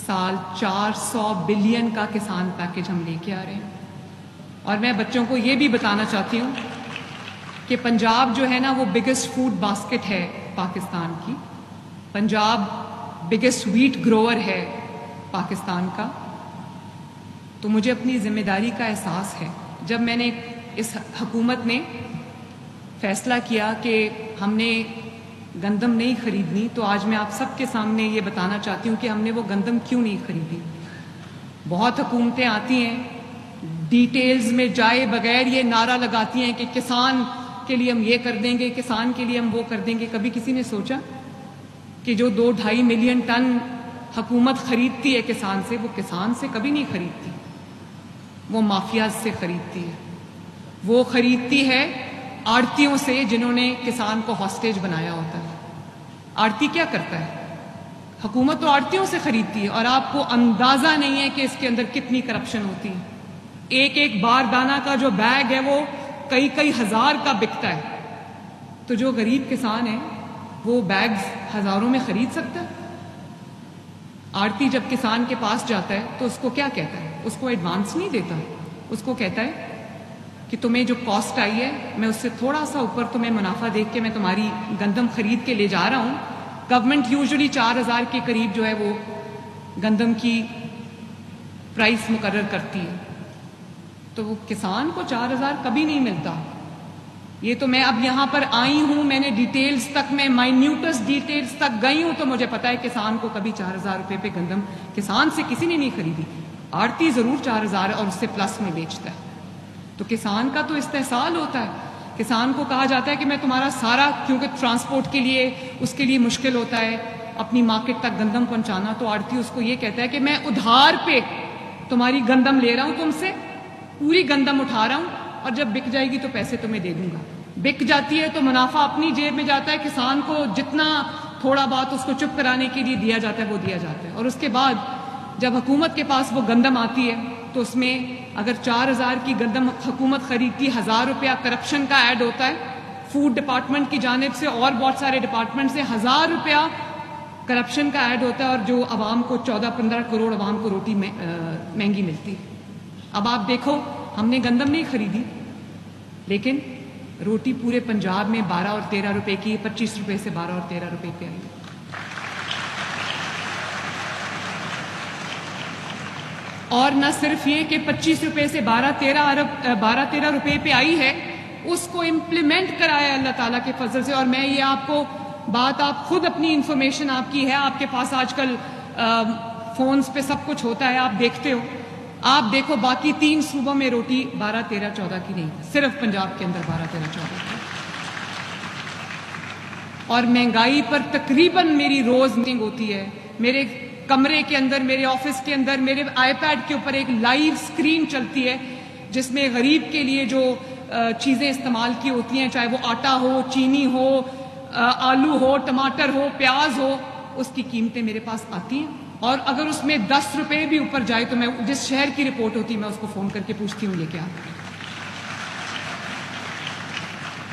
سال 400 بلین کا کسان پیکج ہم لے کے آ رہے ہیں. اور میں بچوں کو یہ بھی بتانا چاہتی ہوں کہ پنجاب جو ہے نا وہ بگیسٹ فوڈ باسکٹ ہے پاکستان کی. پنجاب بگیسٹ ویٹ گروور ہے پاکستان کا. تو مجھے اپنی ذمہ داری کا احساس ہے. جب میں نے اس حکومت نے فیصلہ کیا کہ ہم نے گندم نہیں خریدنی، تو آج میں آپ سب کے سامنے یہ بتانا چاہتی ہوں کہ ہم نے وہ گندم کیوں نہیں خریدی. بہت حکومتیں آتی ہیں، ڈیٹیلز میں جائے بغیر یہ نعرہ لگاتی ہیں کہ کسان کے لیے ہم یہ کر دیں گے، کسان کے لیے ہم وہ کر دیں گے. کبھی کسی نے سوچا کہ جو 2-2.5 ملین ٹن حکومت خریدتی ہے کسان سے، وہ کسان سے کبھی نہیں خریدتی، وہ مافیاز سے خریدتی ہے. وہ خریدتی ہے آڑتیوں سے جنہوں نے کسان کو ہاسٹیج بنایا ہوتا ہے. آڑتی کیا کرتا ہے؟ حکومت تو آڑتیوں سے خریدتی ہے، اور آپ کو اندازہ نہیں ہے کہ اس کے اندر کتنی کرپشن ہوتی ہے. ایک ایک باردانہ کا جو بیگ ہے وہ کئی ہزار کا بکتا ہے. تو جو غریب کسان ہے وہ بیگز ہزاروں میں خرید سکتا ہے؟ آڑتی جب کسان کے پاس جاتا ہے تو اس کو کیا کہتا ہے؟ اس کو ایڈوانس نہیں دیتا، اس کو کہتا ہے کہ تمہیں جو کاسٹ آئی ہے میں اس سے تھوڑا سا اوپر تمہیں منافع دیکھ کے میں تمہاری گندم خرید کے لے جا رہا ہوں. گورنمنٹ یوزلی 4,000 کے قریب جو ہے وہ گندم کی پرائس مقرر کرتی ہے. تو وہ کسان کو 4,000 کبھی نہیں ملتا. یہ تو میں اب یہاں پر آئی ہوں، میں نے ڈیٹیلز تک، میں مائنیوٹس ڈیٹیلز تک گئی ہوں، تو مجھے پتا ہے کسان کو کبھی 4,000 روپے پہ گندم کسان سے کسی نے نہیں خریدی. آڑتی ضرور 4,000 اور اس سے پلس میں بیچتا ہے. تو کسان کا تو استحصال ہوتا ہے. کسان کو کہا جاتا ہے کہ میں تمہارا سارا، کیونکہ ٹرانسپورٹ کے لیے اس کے لیے مشکل ہوتا ہے اپنی مارکیٹ تک گندم پہنچانا، تو آڑتی اس کو یہ کہتا ہے کہ میں ادھار پہ تمہاری گندم لے رہا ہوں، تم سے پوری گندم اٹھا رہا ہوں، اور جب بک جائے گی تو پیسے تمہیں دے دوں گا. بک جاتی ہے تو منافع اپنی جیب میں جاتا ہے. کسان کو جتنا تھوڑا بات اس کو چپ کرانے کے لیے دیا جاتا ہے وہ دیا جاتا ہے. اور اس کے بعد جب حکومت کے پاس وہ گندم آتی ہے تو اس میں اگر 4,000 کی گندم حکومت خریدتی، 1,000 روپیہ کرپشن کا ایڈ ہوتا ہے فوڈ ڈپارٹمنٹ کی جانب سے، اور بہت سارے ڈپارٹمنٹ سے 1,000 روپیہ کرپشن کا ایڈ ہوتا ہے، اور جو عوام کو 14-15 کروڑ عوام کو روٹی مہنگی ملتی. اب آپ دیکھو، ہم نے گندم نہیں خریدی لیکن روٹی پورے پنجاب میں 12 اور 13 روپے کی، 25 روپے سے 12 اور 13 روپے پہ آئی. اور نہ صرف یہ کہ 25 روپے سے 12-13 روپے پہ آئی ہے، اس کو امپلیمنٹ کرایا اللہ تعالیٰ کے فضل سے. اور میں یہ آپ کو بات، آپ خود اپنی انفارمیشن آپ کی ہے، آپ کے پاس آج کل فونز پہ سب کچھ ہوتا ہے، آپ دیکھتے ہو. آپ دیکھو باقی 3 صوبوں میں روٹی 12, 13, 14 کی نہیں، صرف پنجاب کے اندر 12, 13, 14 کی. اور مہنگائی پر تقریباً میری روز میٹنگ ہوتی ہے. میرے کمرے کے اندر، میرے آفس کے اندر، میرے آئی پیڈ کے اوپر ایک لائیو اسکرین چلتی ہے جس میں غریب کے لیے جو چیزیں استعمال کی ہوتی ہیں، چاہے وہ آٹا ہو، چینی ہو، آلو ہو، ٹماٹر ہو، پیاز ہو، اس کی قیمتیں میرے پاس آتی ہیں. اور اگر اس میں 10 روپے بھی اوپر جائے تو میں جس شہر کی رپورٹ ہوتی ہے میں اس کو فون کر کے پوچھتی ہوں یہ کیا.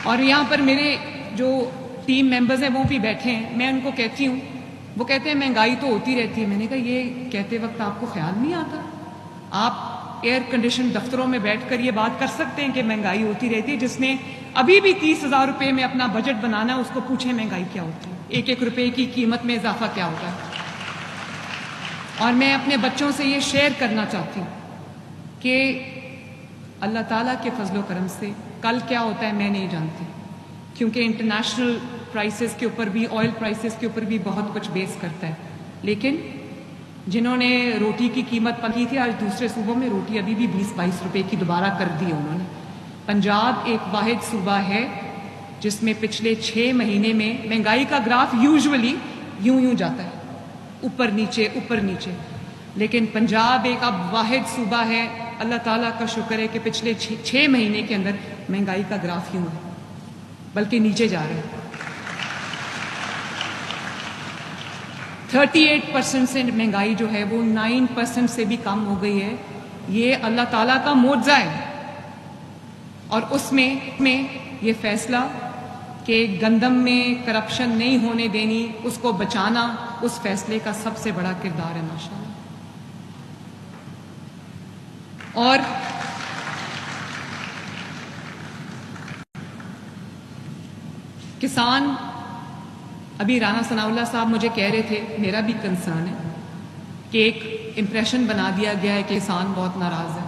اور یہاں پر میرے جو ٹیم ممبرز ہیں وہ بھی بیٹھے ہیں، میں ان کو کہتی ہوں، وہ کہتے ہیں مہنگائی تو ہوتی رہتی ہے. میں نے کہا یہ کہتے وقت آپ کو خیال نہیں آتا؟ آپ ایئر کنڈیشن دفتروں میں بیٹھ کر یہ بات کر سکتے ہیں کہ مہنگائی ہوتی رہتی ہے. جس نے ابھی بھی 30,000 روپے میں اپنا بجٹ بنانا ہے اس کو پوچھیں مہنگائی کیا ہوتی ہے، 1-1 روپے کی قیمت میں اضافہ کیا ہوتا ہے. اور میں اپنے بچوں سے یہ شیئر کرنا چاہتی ہوں کہ اللہ تعالیٰ کے فضل و کرم سے کل کیا ہوتا ہے میں نہیں جانتی، کیونکہ انٹرنیشنل پرائسز کے اوپر بھی، آئل پرائسز کے اوپر بھی بہت کچھ بیس کرتا ہے. لیکن جنہوں نے روٹی کی قیمت پکی تھی، آج دوسرے صوبوں میں روٹی ابھی بھی 20-22 روپے کی دوبارہ کر دی ہے انہوں نے. پنجاب ایک واحد صوبہ ہے جس میں پچھلے 6 مہینے میں مہنگائی کا گراف یوزولی یوں جاتا ہے، اوپر نیچے، لیکن پنجاب ایک اب واحد صوبہ ہے. اللہ تعالیٰ کا شکر ہے کہ پچھلے 6 مہینے کے اندر مہنگائی کا گراف یوں ہے، بلکہ نیچے جا رہا ہے. 38% سے مہنگائی جو ہے وہ 9% سے بھی کم ہو گئی ہے. یہ اللہ تعالیٰ کا معجزہ ہے. اور اس میں یہ فیصلہ کہ گندم میں کرپشن نہیں ہونے دینی، اس کو بچانا اس فیصلے کا سب سے بڑا کردار ہے ماشاءاللہ۔ اور کسان، ابھی رانا ثناء اللہ صاحب مجھے کہہ رہے تھے، میرا بھی کنسرن ہے کہ ایک امپریشن بنا دیا گیا ہے کہ کسان بہت ناراض ہے۔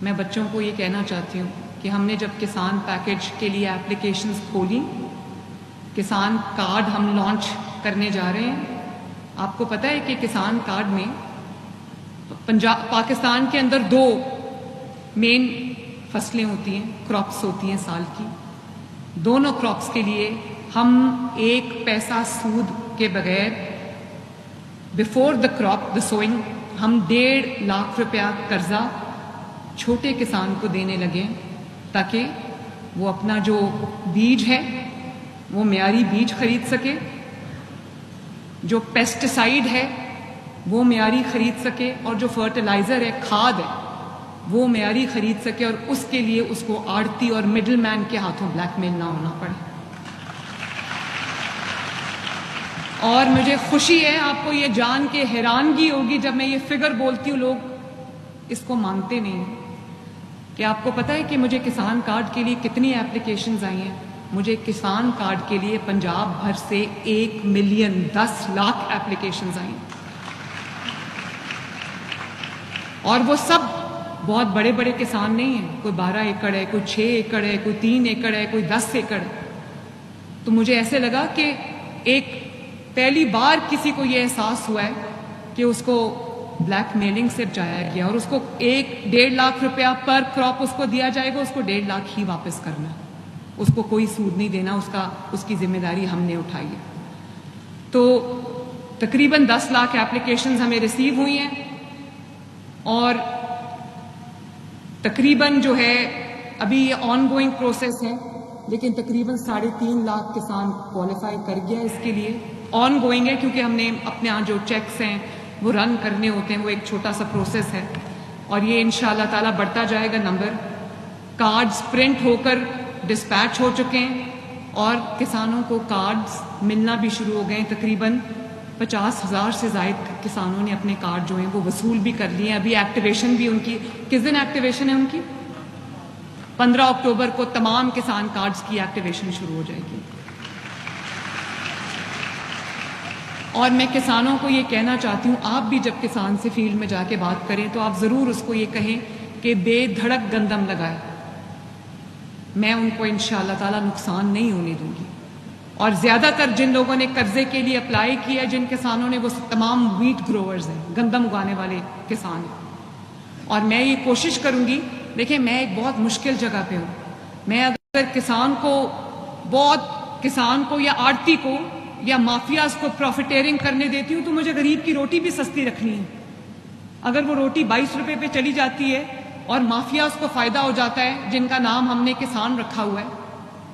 میں بچوں کو یہ کہنا چاہتی ہوں کہ ہم نے جب کسان پیکج کے لیے اپلیکیشنز کھولی، کسان کارڈ ہم لانچ کرنے جا رہے ہیں، آپ کو پتہ ہے کہ کسان کارڈ میں پاکستان کے اندر 2 مین فصلیں ہوتی ہیں، کراپس ہوتی ہیں سال کی۔ دونوں کراپس کے لیے ہم 1 پیسہ سود کے بغیر before the crop the swing ہم 1.5 لاکھ روپیہ قرضہ چھوٹے کسان کو دینے لگے تاکہ وہ اپنا جو بیج ہے وہ معیاری بیج خرید سکے، جو پیسٹیسائیڈ ہے وہ معیاری خرید سکے، اور جو فرٹیلائزر ہے، کھاد ہے، وہ معیاری خرید سکے، اور اس کے لیے اس کو آڑتی اور مڈل مین کے ہاتھوں بلیک میل نہ ہونا پڑے۔ اور مجھے خوشی ہے، آپ کو یہ جان کے حیرانگی ہوگی جب میں یہ فگر بولتی ہوں، لوگ اس کو مانتے نہیں ہیں، کہ آپ کو پتہ ہے کہ مجھے کسان کارڈ کے لیے کتنی اپلیکیشنز آئی ہیں؟ مجھے کسان کارڈ کے لیے پنجاب بھر سے 1,10,00,000 اپلیکیشنز آئی ہیں، اور وہ سب بہت بڑے بڑے کسان نہیں ہیں، کوئی 12 ایکڑ ہے، کوئی 6 ایکڑ ہے، کوئی 3 ایکڑ ہے، کوئی 10 ایکڑ ہے۔ تو مجھے ایسے لگا کہ ایک پہلی بار کسی کو یہ احساس ہوا ہے کہ اس کو بلیک میلنگ سے بچایا گیا، اور اس کو 1.5 لاکھ روپیہ پر کراپ اس کو دیا جائے گا، اس کو 1.5 لاکھ ہی واپس کرنا ہے، اس کو کوئی سود نہیں دینا، اس کی ذمہ داری ہم نے اٹھائی ہے۔ تو تقریباً 10 لاکھ اپلیکیشنز ہمیں ریسیو ہوئی ہیں، اور تقریباً جو ہے ابھی یہ آن گوئنگ پروسیس ہے، لیکن تقریباً 3.5 لاکھ کسان کوالیفائی کر گیا اس کے لیے۔ آن گوئنگ ہے کیونکہ ہم نے اپنے ہاں جو چیکس ہیں وہ رن کرنے ہوتے ہیں، وہ ایک چھوٹا سا پروسیس ہے، اور یہ انشاءاللہ تعالیٰ بڑھتا جائے گا نمبر۔ کارڈز پرنٹ ہو کر ڈسپیچ ہو چکے ہیں، اور کسانوں کو کارڈز ملنا بھی شروع ہو گئے ہیں۔ تقریباً 50,000 سے زائد کسانوں نے اپنے کارڈ جو ہیں وہ وصول بھی کر لیے ہیں۔ ابھی ایکٹیویشن بھی ان کی، کس دن ایکٹیویشن ہے ان کی؟ 15 اکتوبر کو تمام کسان کارڈز کی ایکٹیویشن شروع ہو جائے گی۔ اور میں کسانوں کو یہ کہنا چاہتی ہوں، آپ بھی جب کسان سے فیلڈ میں جا کے بات کریں تو آپ ضرور اس کو یہ کہیں کہ بے دھڑک گندم لگائے، میں ان کو انشاءاللہ تعالیٰ نقصان نہیں ہونے دوں گی۔ اور زیادہ تر جن لوگوں نے قرضے کے لیے اپلائی کیا، جن کسانوں نے، وہ تمام ویٹ گروورز ہیں، گندم اگانے والے کسان ہیں، اور میں یہ کوشش کروں گی، دیکھیں میں ایک بہت مشکل جگہ پہ ہوں، میں اگر کسان کو یا آڑتی کو یا مافیاز کو پروفیٹیرنگ کرنے دیتی ہوں تو مجھے غریب کی روٹی بھی سستی رکھنی ہے۔ اگر وہ روٹی 22 روپے پہ چلی جاتی ہے اور مافیاز کو فائدہ ہو جاتا ہے، جن کا نام ہم نے کسان رکھا ہوا ہے،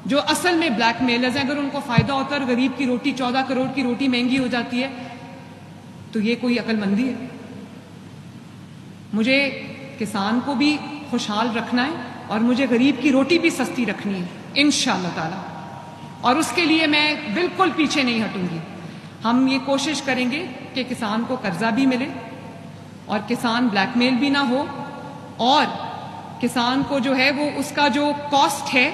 جو اصل میں بلیک میلرز ہیں، اگر ان کو فائدہ ہوتا ہے اور غریب کی روٹی 14 کروڑ کی روٹی مہنگی ہو جاتی ہے، تو یہ کوئی عقل مندی ہے؟ مجھے کسان کو بھی خوشحال رکھنا ہے، اور مجھے غریب کی روٹی بھی سستی رکھنی ہے انشاءاللہ تعالی، اور اس کے لیے میں بالکل پیچھے نہیں ہٹوں گی۔ ہم یہ کوشش کریں گے کہ کسان کو قرضہ بھی ملے، اور کسان بلیک میل بھی نہ ہو، اور کسان کو جو ہے وہ اس کا جو کاسٹ ہے،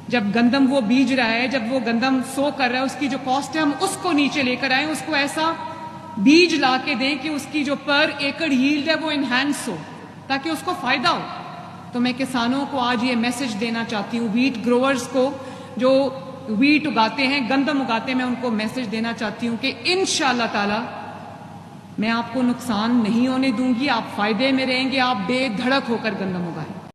جب گندم وہ بیج رہا ہے، جب وہ گندم سو کر رہا ہے، اس کی جو کاسٹ ہے ہم اس کو نیچے لے کر آئیں، اس کو ایسا بیج لا کے دیں کہ اس کی جو پر ایکڑ ییلڈ ہے وہ انہینس ہو، تاکہ اس کو فائدہ ہو۔ تو میں کسانوں کو آج یہ میسج دینا چاہتی ہوں، ویٹ گروورز کو جو ویٹ اگاتے ہیں، گندم اگاتے ہیں، میں ان کو میسج دینا چاہتی ہوں کہ انشاءاللہ تعالی میں آپ کو نقصان نہیں ہونے دوں گی، آپ فائدے میں رہیں گے، آپ بے دھڑک ہو کر گندم اگائیں۔